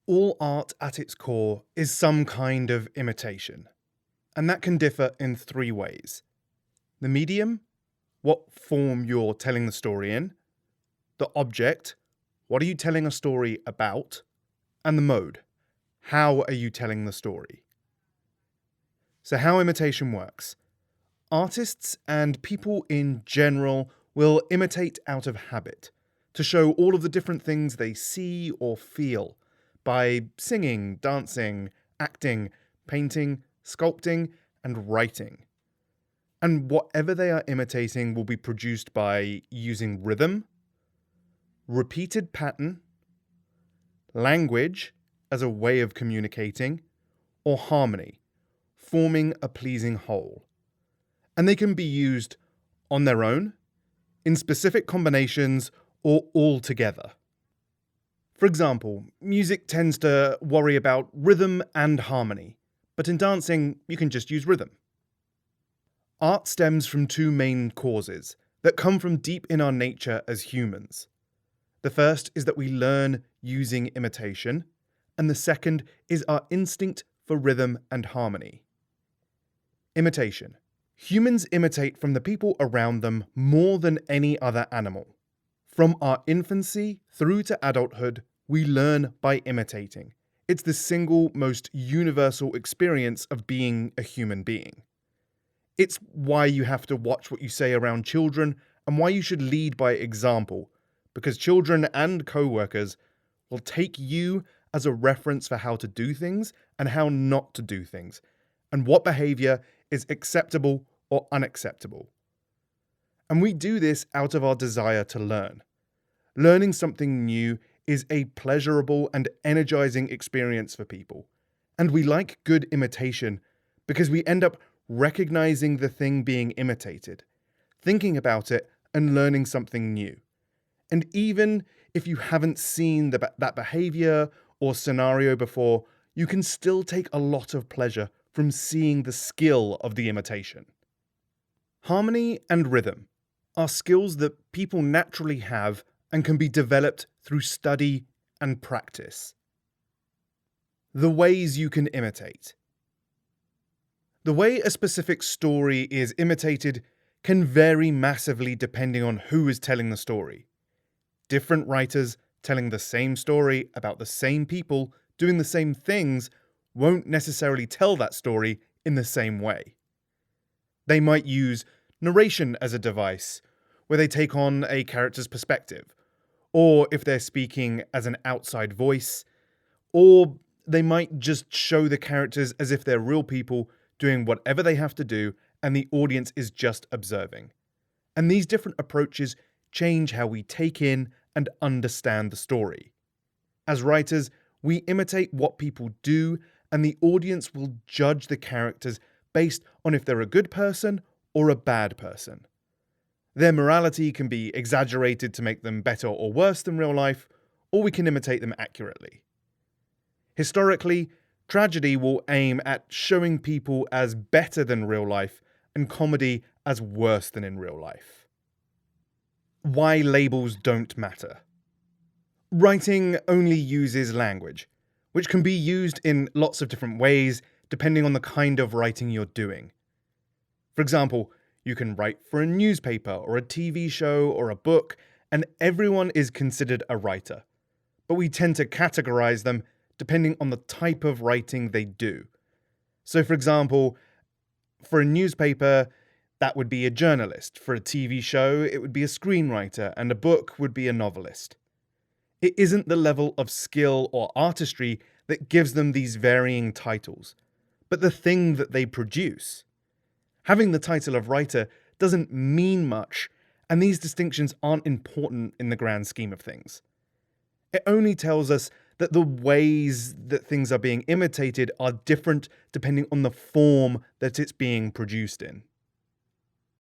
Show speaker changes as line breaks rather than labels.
All art at its core is some kind of imitation, and that can differ in three ways. The medium, what form you're telling the story in, the object, what are you telling a story about, and the mode, how are you telling the story. So how imitation works. Artists and people in general will imitate out of habit to show all of the different things they see or feel by singing, dancing, acting, painting, sculpting, and writing. And whatever they are imitating will be produced by using rhythm, repeated pattern, language as a way of communicating, or harmony, forming a pleasing whole. And they can be used on their own, in specific combinations, or all together. For example, music tends to worry about rhythm and harmony, but in dancing, you can just use rhythm. Art stems from two main causes that come from deep in our nature as humans. The first is that we learn using imitation, and the second is our instinct for rhythm and harmony. Imitation. Humans imitate from the people around them more than any other animal. From our infancy through to adulthood, we learn by imitating. It's the single most universal experience of being a human being. It's why you have to watch what you say around children and why you should lead by example, because children and co-workers will take you as a reference for how to do things and how not to do things, and what behavior is acceptable or unacceptable. And we do this out of our desire to learn. Learning something new is a pleasurable and energizing experience for people. And we like good imitation because we end up recognizing the thing being imitated, thinking about it, and learning something new. And even if you haven't seen that behavior or scenario before, you can still take a lot of pleasure from seeing the skill of the imitation. Harmony and rhythm are skills that people naturally have and can be developed through study and practice. The ways you can imitate. The way a specific story is imitated can vary massively depending on who is telling the story. Different writers telling the same story about the same people doing the same things won't necessarily tell that story in the same way. They might use narration as a device, where they take on a character's perspective, or if they're speaking as an outside voice, or they might just show the characters as if they're real people doing whatever they have to do and the audience is just observing. And these different approaches change how we take in and understand the story. As writers, we imitate what people do, and the audience will judge the characters based on if they're a good person or a bad person. Their morality can be exaggerated to make them better or worse than real life, or we can imitate them accurately. Historically, tragedy will aim at showing people as better than real life, and comedy as worse than in real life. Why labels don't matter. Writing only uses language, which can be used in lots of different ways depending on the kind of writing you're doing. For example, you can write for a newspaper or a TV show or a book, and everyone is considered a writer. But we tend to categorize them depending on the type of writing they do. So for example, for a newspaper, that would be a journalist. For a TV show, it would be a screenwriter, and a book would be a novelist. It isn't the level of skill or artistry that gives them these varying titles, but the thing that they produce. Having the title of writer doesn't mean much, and these distinctions aren't important in the grand scheme of things. It only tells us that the ways that things are being imitated are different depending on the form that it's being produced in.